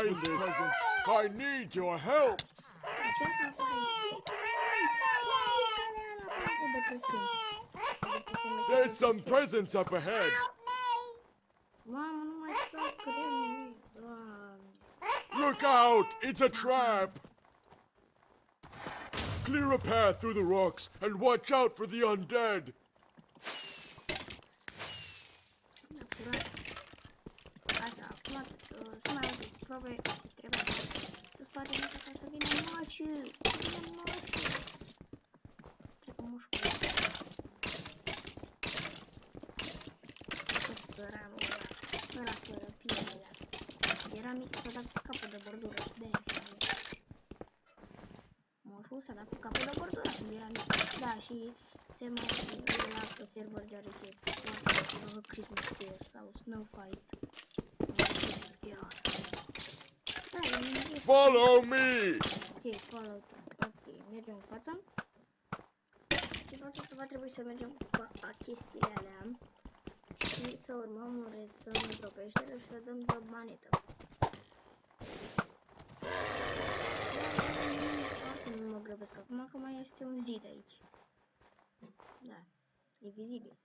behind this. Presents. I need your help. There's some presents up ahead. Look out! It's a trap! Clear a path through the rocks and watch out for the undead. Era mic, s-a dat capul de bordură și de-aia moșul s-a dat cu capul de bordură când era mic. Da, și se mai la pe server deoarece poate Christmas Fair sau Snow Fight. Follow me! Ok, follow tu. Ok, mergem în față. Și pentru asta va trebui să mergem cu chestiile alea și să urmăm un resăm într-o peșteră și să dăm de manetă. Nu mă grăbesc acum că mai este un zid aici. Da, e vizibil.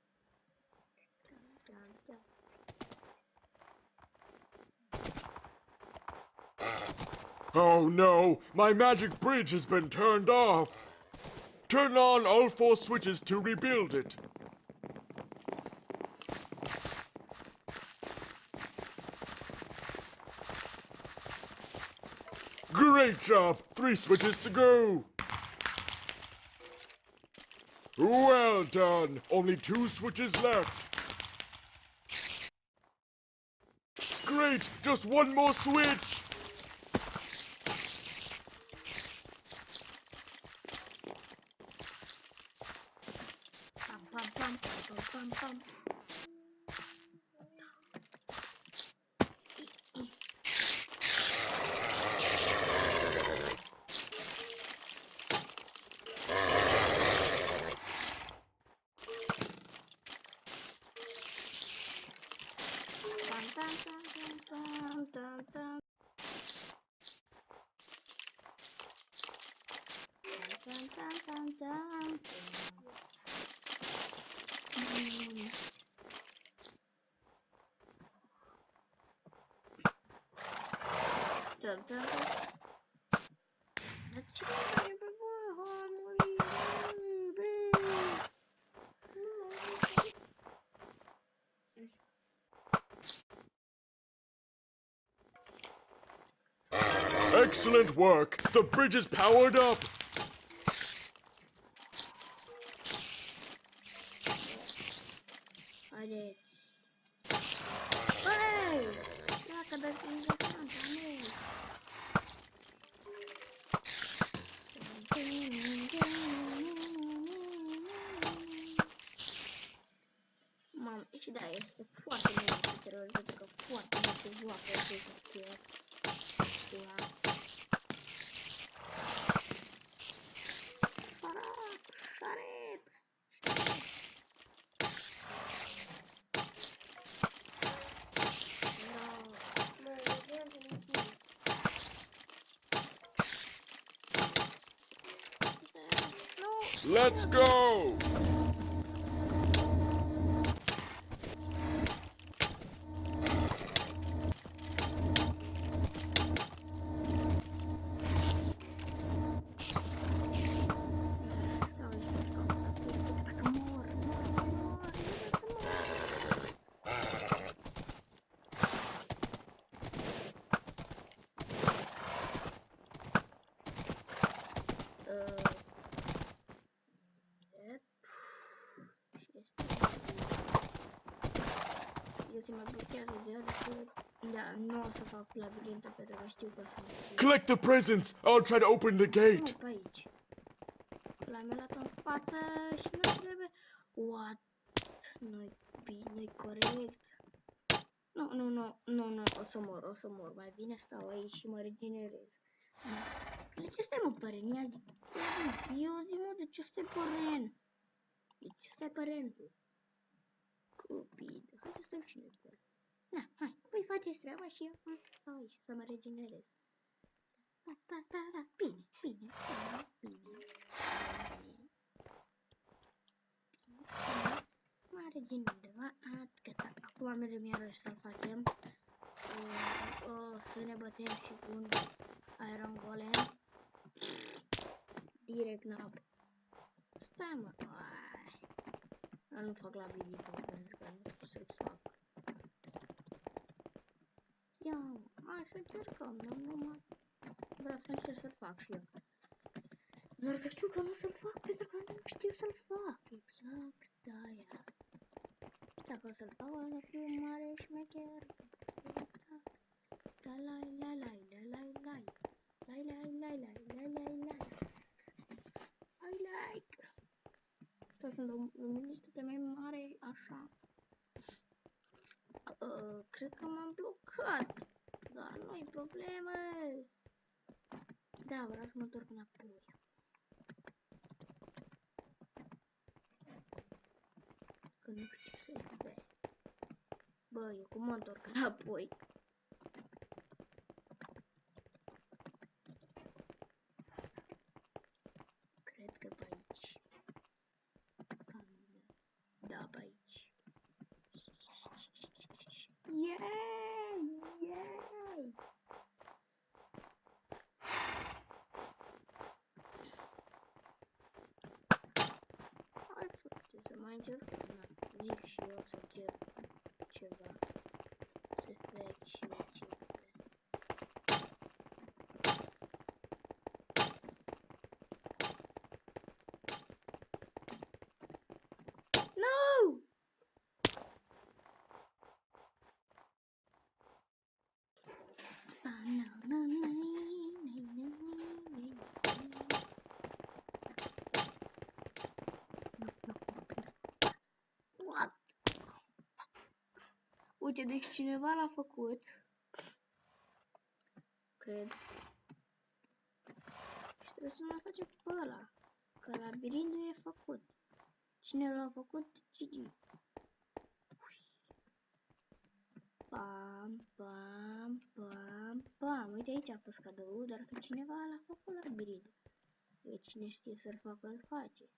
Oh no! My magic bridge has been turned off! Turn on all 4 switches to rebuild it. Great job! 3 switches to go! Well done! Only 2 switches left. Great! Just 1 more switch! Excellent work! The bridge is powered up! Mamă, și da, este foarte mult de serios, pentru că foarte mult se joacă acest chestia. Let's go! Collect the presents! I'll try to open the gate! L-am luat în față și nu trebuie... What? Nu-i bine, nu-i corect. Nu, o să mor. Mai bine stau aici și mă regenerez. De ce stai, mă, pe ren? Ia zi. Eu zi, mă, de ce stai pe ren? De ce stai pe ren? Cupid. Hai să stăm și noi pe ren. Na, hai, voi faceți treaba și eu stau aici să mă regenerez. Da, bine. Mă regenerez, gata. Acum mergem iarăși să-l facem. O să ne bătem și cu un Iron Golem. Direct în apă. Stai mă, nu fac labirintul pentru că nu știu să-l fac. Ia, hai să încercăm, nu vreau să încerc să-l fac și eu. Doar că știu că nu să-l fac pentru că nu știu să-l fac. Exact, aia. Dacă o să-l fac, o să fiu mare șmecher. Da, lai. I like. Să sunt luminiște mai mare, așa. Cred că m-am blocat. Dar nu-i problemă. Da, vreau să mă întorc înapoi. Că nu știu să vede. Bă, eu cum mă întorc înapoi? Cred că pe aici. Da, pe aici. Yay! Hai, frate, să mai încercăm. Zic și eu să cer ceva. Să fac și eu ceva. No! What? Uite, deci cineva l-a făcut. Cred. Și trebuie să mai facem pe ăla. Că labirintul e făcut. Cine l-a făcut? Gigi. Pam. Uite, aici a fost cadou, doar că cineva l-a făcut labirintul. Deci cine știe să-l facă, îl face.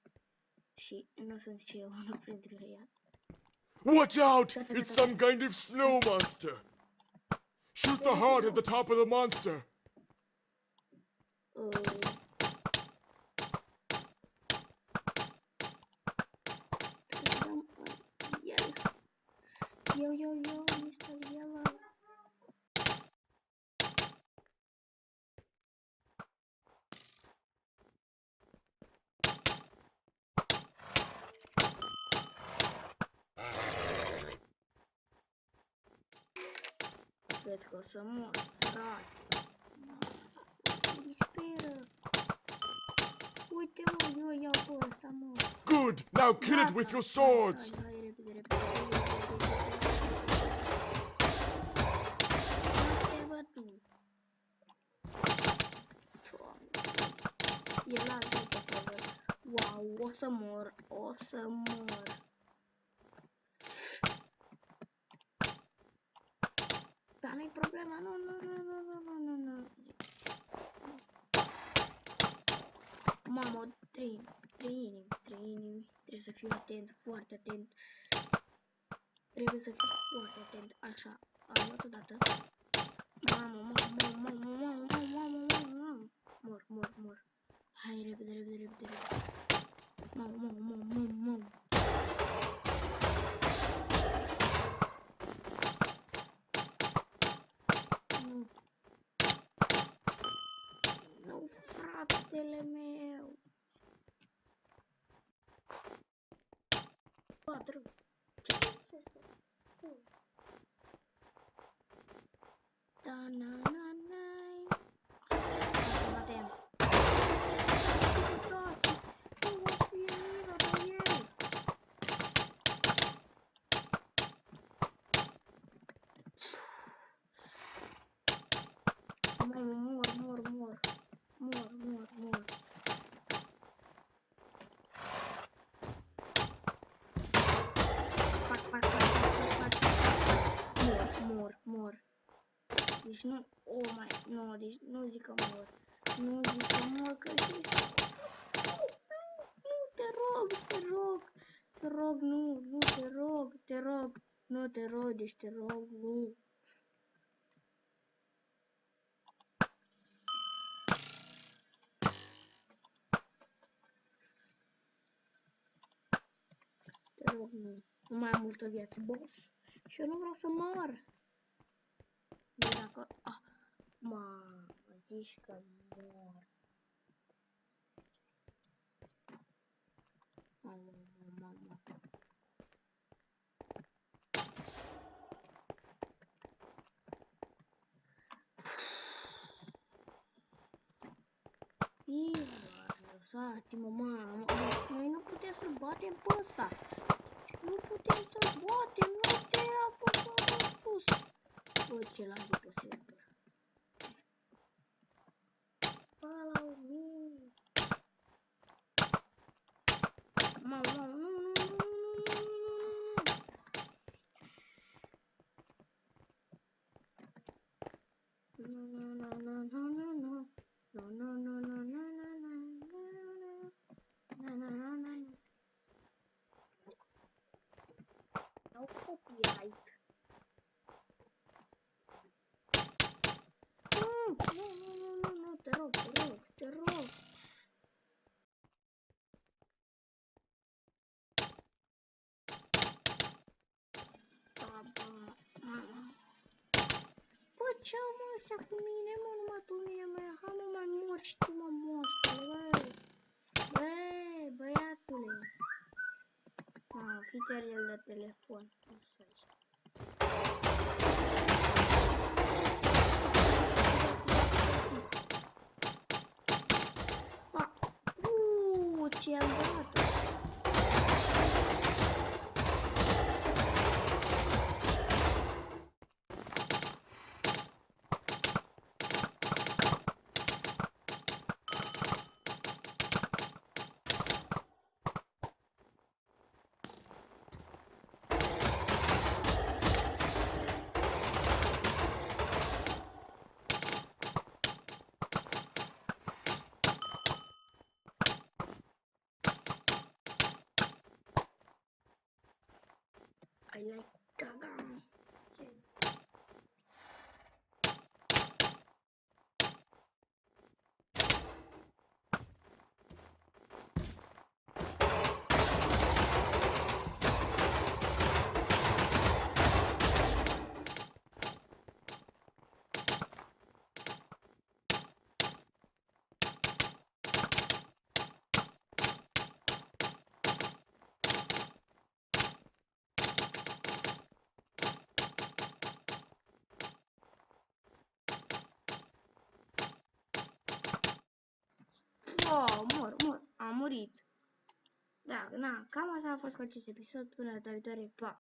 Și nu sunt și eu unul printre ea. Watch out! It's some kind of snow monster! Shoot the heart at the top of the monster! Yo, Mr. Yellow. Cred că o să mor, frate. Disperă. Uite, mă, eu iau pe ăsta, mă. Good! Now kill it with your swords! Hai, repede. E la altă să văd. Wow, o să mor. Dar nu-i problema, nu. Mamă, 3 inimi. Trebuie să fiu atent, foarte atent. Așa, am luat odată. Mamă. Mor. Hai, repede. Mamă. Nu, fratele meu. 4. Ce să Da-na-na-nai. Batem. Mor. Fac. nu, oh mai, nu, deci nu zic că mor. Nu zic că mor, că zic. Nu, te rog, te rog. Te rog, nu, te rog, te rog. Nu, te rog, deci te rog, nu. Te rog, nu. Nu mai am multă viață, boss. Și eu nu vreau să mor. Deci dacă... Ah, mă zici că mor. Mamă. Lăsați-mă, mamă. Noi nu putem să-l batem pe ăsta. Nu putem să-l batem. Nu te apăsa sus. Bă, ce l-am după server. Follow me. Mamă, nu. No copyright. No, te rog. Bă, ce-am ăsta cu mine, mă, numai pe mine, mă, hai mă, mai mor și tu, mă, monstru, băi, băiatule. Fiți el de telefon, mesaj. Ce-am dat? I like Gaga. Oh, mor, am murit. Da, cam asta a fost cu acest episod. Până data viitoare, pa!